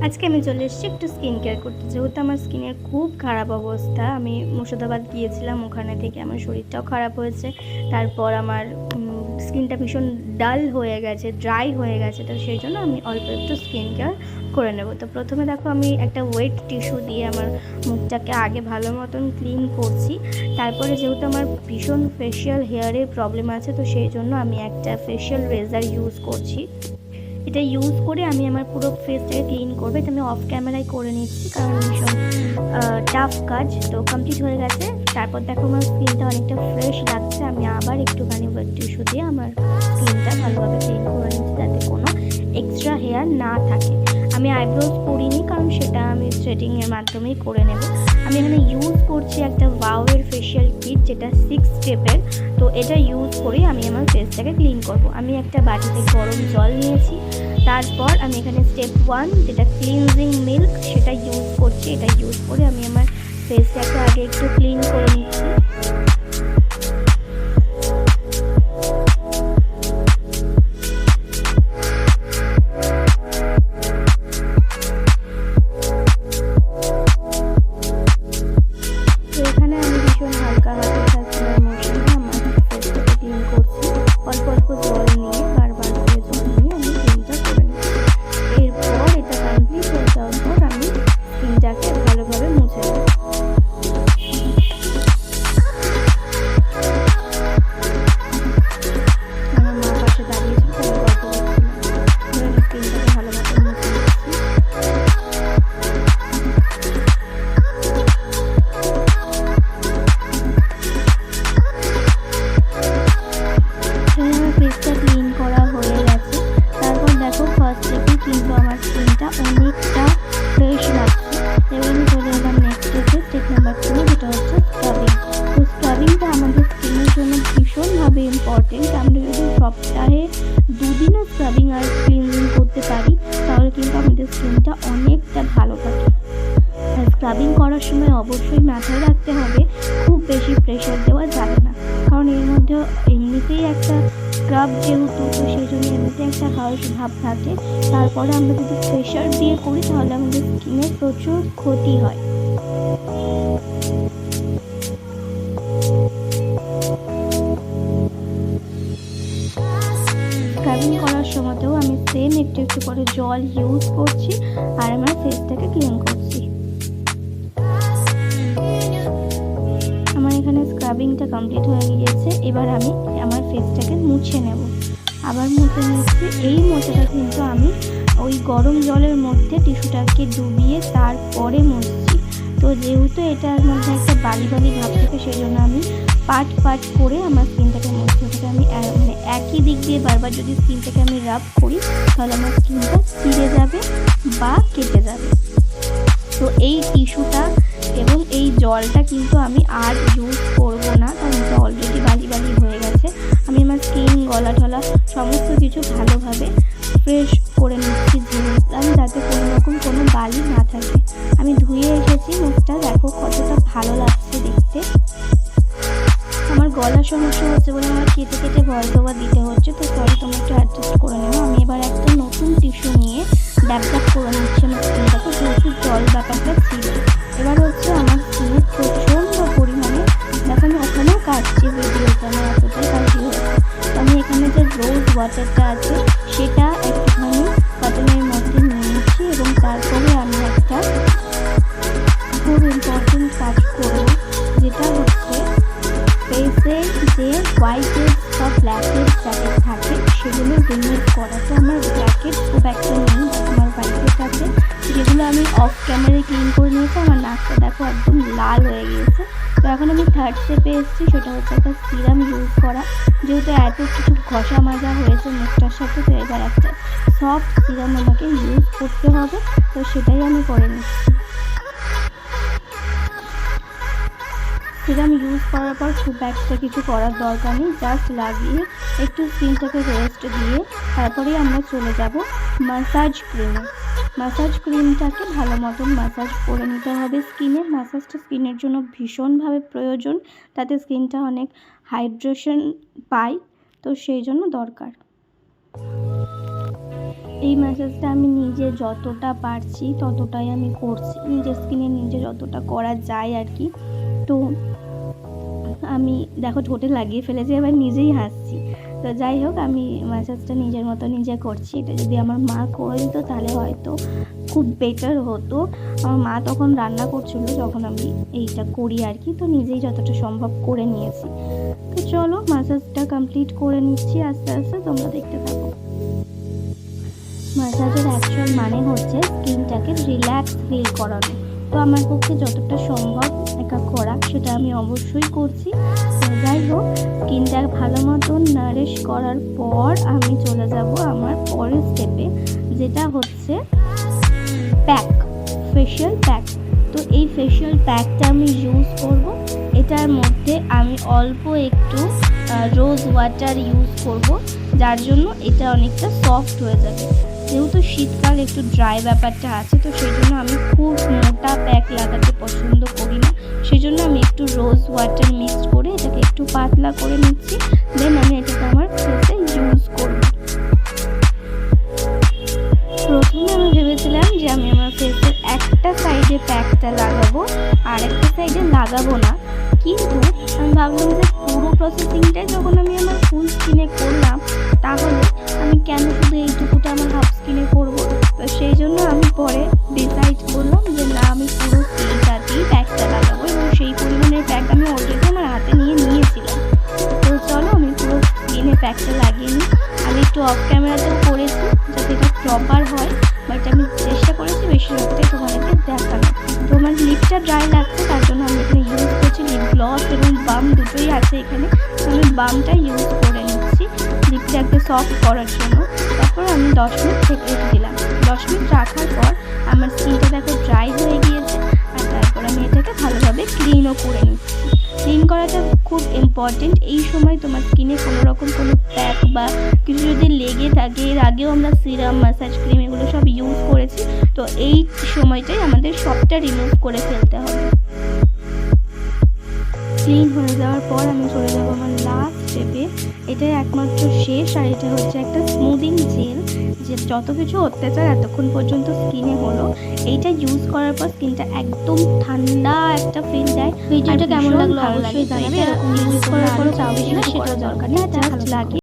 আজকে আমি চলে এসেছি একটু স্কিন কেয়ার করতে। যেহেতু আমার স্কিনের খুব খারাপ অবস্থা, আমি মুর্শিদাবাদ গিয়েছিলাম, ওখানে থেকে আমার শরীরটাও খারাপ হয়েছে। তারপর আমার স্কিনটা ভীষণ ডাল হয়ে গেছে, ড্রাই হয়ে গেছে। তো সেই জন্য আমি অল্প একটু স্কিন কেয়ার করে নেব। তো প্রথমে দেখো আমি একটা ওয়েট টিস্যু দিয়ে আমার মুখটাকে আগে ভালো মতন ক্লিন করছি। তারপরে যেহেতু আমার ভীষণ ফেশিয়াল হেয়ারের প্রবলেম আছে, তো সেই জন্য আমি একটা ফেশিয়াল রেজার ইউজ করছি। এটা ইউজ করে আমি আমার পুরো ফেসটাকে ক্লিন করবো। এটা আমি অফ ক্যামেরায় করে নিচ্ছি, কারণ ভীষণ টাফ কাজ। তো কমপ্লিট হয়ে গেছে। তারপর দেখো আমার স্কিনটা অনেকটা ফ্রেশ লাগছে। আমি আবার একটুখানি ওয়েট টিস্যু দিয়ে আমার স্কিনটা ভালোভাবে ক্লিন করে নিচ্ছি, যাতে কোনো এক্সট্রা হেয়ার না থাকে। আমি আইব্রোজ করিনি, কারণ সেটা আমি থ্রেডিংয়ের মাধ্যমেই করে নেব। আমি এখানে ইউজ করছি একটা ওয়াওয়ের ফেশিয়াল কিট, যেটা 6 স্টেপের। তো এটা ইউজ করেই আমি আমার ফেসটাকে ক্লিন করব। আমি একটা বাটিতে গরম জল নিয়েছি। তারপর আমি এখানে স্টেপ 1 যেটা ক্লিনজিং মিল্ক, সেটা ইউজ করছি। এটা ইউজ করে আমি আমার ফেসটাকে আগে একটু ক্লিন করে নিচ্ছি। ইম্পর্টেন্ট। আমরা যদি সপ্তাহে 2 দিনও স্ক্রাবিং আর ক্লিনজিং করতে পারি, তাহলে কিন্তু আমাদের স্কিনটা অনেকটা ভালো থাকে। আর স্ক্রাবিং করার সময় অবশ্যই মাথায় রাখতে হবে, খুব বেশি প্রেশার দেওয়া যাবে না, কারণ এর মধ্যে এমনিতেই একটা স্ক্রাব যেহেতু, তো সেই জন্য এমনিতে একটা হার্শ ভাব থাকে। তারপরে আমরা যদি প্রেশার দিয়ে করি, তাহলে আমাদের স্কিনের প্রচুর ক্ষতি হয়। স্ক্রাবিং করার সময়তেও আমি সেম একটু একটু করে জল ইউজ করছি আর আমার ফেসটাকে ক্লিন করছি। আমার এখানে স্ক্রাবিংটা কমপ্লিট হয়ে গিয়েছে। এবার আমি আমার ফেসটাকে মুছে নেব। আবার মুছে নিচ্ছি। এই মোছাটা কিন্তু আমি ওই গরম জলের মধ্যে টিস্যুটাকে ডুবিয়ে তারপরে মুছছি। তো যেহেতু এটার মধ্যে একটা বালি বালি ভাব থাকে, সেই জন্য আমি পার্ট করে আমার স্কিনটাকে মুছতে হবে। আমি মানে একই দিক দিয়ে বারবার যদি স্কিনটাকে আমি রাব করি, তাহলে আমার স্কিনটা ছিঁড়ে যাবে বা কেটে যাবে। তো এই টিস্যুটা এবং এই জলটা কিন্তু আমি আর ইউজ করব না, কারণ এটা অলরেডি বালি বালি হয়ে গেছে। আমি আমার স্কিন, গলা টলা সমস্ত কিছু ভালোভাবে ফ্রেশ করে নিচ্ছি, ধুলাম, যাতে কোনো রকম কোনো বালি না থাকে। আমি ধুয়ে এসেছি মুখটা, দেখো কতটা ভালো লাগছে দেখতে। আমার গলার সমস্যা হচ্ছে বলে আমার কেটে কেটে ভয়েস ওভার দিতে হচ্ছে, তো সরি, তোমরা একটু অ্যাডজাস্ট করে নেবো। আমি এবার একটা নতুন টিস্যু নিয়ে ড্যাব করে নিচ্ছি আমার স্কিনটাকে, যেহেতু জল ব্যাপারটা ছিল। এবার হচ্ছে আমার স্কিনে প্রচণ্ড পরিমাণে, দেখো আমি ওখানেও কাটছি ভিডিওটা, আমার এতটাই কাশি হয়েছে। তো আমি এখানে যে রোজ ওয়াটারটা আছে, সেটা একটুখানি কটনের মধ্যে নিয়ে নিচ্ছি, এবং তারপরে আমি একটা খুব ইম্পর্টেন্ট কাজ করবো, যেটা হচ্ছে ফেসে যে হোয়াইটের বা ব্ল্যাকের জ্যাকেট থাকে, সেগুলো রিমুভ করা। তো আমার জ্যাকেট খুব একটা নেই, আমার হোয়াইটের আছে, যেগুলো আমি অফ ক্যামেরায় ক্লিন করে নিয়েছি। আমার নাকটা দেখো একদম লাল হয়ে গিয়েছে। তো এখন আমি থার্ড স্টেপে এসেছি, সেটা হচ্ছে একটা সিরাম ইউজ করা। যেহেতু এত কিছু ঘষা মাজা হয়েছে মুখটার সাথে, তো এবার একটা সফট সিরাম আমাকে ইউজ করতে হবে। তো সেটাই আমি করে নিচ্ছি। সিরাম ইউজ করার পর খুব একটা কিছু করার দরকার নেই, জাস্ট লাগিয়ে একটু স্কিনটাকে রেস্ট দিয়ে তারপরেই আমরা চলে যাব ম্যাসাজ ক্রিমে। ম্যাসাজ ক্রিমটাকে ভালো মতন ম্যাসাজ করে নিতে হবে স্কিনে। ম্যাসাজটা স্কিনের জন্য ভীষণভাবে প্রয়োজন, তাতে স্কিনটা অনেক হাইড্রেশন পায়, তো সেই জন্য দরকার। এই ম্যাসাজটা আমি নিজে যতটা পারছি ততটাই আমি করছি, নিজের স্কিনে নিজে যতটা করা যায় আর কি। তো আমি দেখো ঠোঁটে লাগিয়ে ফেলেছি, এবার নিজেই হাসছি। তো যাই হোক, আমি ম্যাসাজটা নিজের মতো নিজে করছি। এটা যদি আমার মা করে দিত তাহলে হয়তো খুব বেটার হতো। আমার মা তখন রান্না করছিল যখন আমি এইটা করি আর কি, তো নিজেই যতটা সম্ভব করে নিয়েছি। তো চলো ম্যাসাজটা কমপ্লিট করে নিচ্ছি আস্তে আস্তে, তোমরা দেখতে থাকো। ম্যাসাজের অ্যাকচুয়াল মানে হচ্ছে স্কিনটাকে রিল্যাক্স ফিল করানো। তো আমার পক্ষে যতটা সম্ভব একা করা সেটা আমি অবশ্যই করছি। তো যাই হোক, স্কিনটা ভালো মতন নারিশ করার পর আমি চলে যাব আমার পরের স্টেপে, যেটা হচ্ছে প্যাক, ফেশিয়াল প্যাক। তো এই ফেশিয়াল প্যাকটা আমি ইউজ করব। এটার মধ্যে আমি অল্প একটু রোজ ওয়াটার ইউজ করব, যার জন্য এটা অনেকটা সফট হয়ে যাবে। যেহেতু শীতকাল একটু ড্রাই ব্যাপারটা আছে, তো সেই জন্য আমি খুব মোটা প্যাক লাগাতে পছন্দ করি না। সেই জন্য আমি একটু রোজ ওয়াটার মিক্সড করে এটাকে একটু পাতলা করে নিচ্ছি, দেন আমি এটাকে আমার ফেসে ইউজ করব। প্রথমে আমি ভেবেছিলাম যে আমি আমার ফেসের একটা সাইডে প্যাকটা লাগাবো আর একটা সাইডে লাগাবো না, কিন্তু আমি ভাবলাম যে পুরো প্রসেসিংটাই যখন আমি আমার ফুল স্কিনে করলাম, তাহলে আমি কেন শুধু এইটুকুটা আমার হাফ স্কিনে করবো। তো সেই জন্য আমি পরে ডিসাইড করলাম যে না, আমি পুরো স্কিনটাতেই প্যাকটা লাগাবো, এবং সেই পরিমাণের প্যাক আমি অলরেডি আমার হাতে নিয়েছিলাম। তো চলো আমি পুরো স্কিনে প্যাকটা লাগিয়ে নিই। আমি একটু অফ ক্যামেরাতেও করেছি যাতে এটা প্রপার হয়, বাট আমি চেষ্টা করেছি বেশিরভাগটাই তোমাদেরকে দেখানো। তো আমার লিপটা ড্রাই লাগছে, তার জন্য আমি এখানে ইউজ করছি লিপ গ্লস, এবং বাম দুটোই আছে এখানে। আমি বামটা ইউজ করে নিচ্ছি লিপটাকে সফট করার জন্য। তারপর আমি 10 মিনিট রেখে দিলাম। 10 মিনিট রাখার পর আমার স্কিনটা দেখো ড্রাই হয়ে গিয়েছে, আর তারপর আমি এটাকে ভালোভাবে ক্লিনও করে নিচ্ছি। ক্লিন করাটা খুব ইম্পর্টেন্ট। এই সময় তোমার স্কিনে কোনো রকম কোনো প্যাক বা কিছু যদি লেগে থাকে, এর আগেও আমরা সিরাম, ম্যাসাজ ক্রিম এগুলো সব ইউজ করেছি, তো এই সময়টাই আমাদের সবটা রিমুভ করে ফেলতে হবে। ক্লিন হয়ে যাওয়ার পর আমি চলে যাবো আমার লাস্ট স্টেপে। এটাই একমাত্র শেষ, আর এটা হচ্ছে একটা স্মুদিং জেল, যে যত কিছু অত্যাচার এতক্ষণ পর্যন্ত স্কিনে হলো, এইটা ইউজ করার পর স্কিনটা একদম ঠান্ডা একটা ফিল দেয়। ভিডিওটা কেমন লাগলো অবশ্যই জানাবে। এরকম ইউজ করার পর চাও সেটা দরকার নেই, জাস্ট লাগে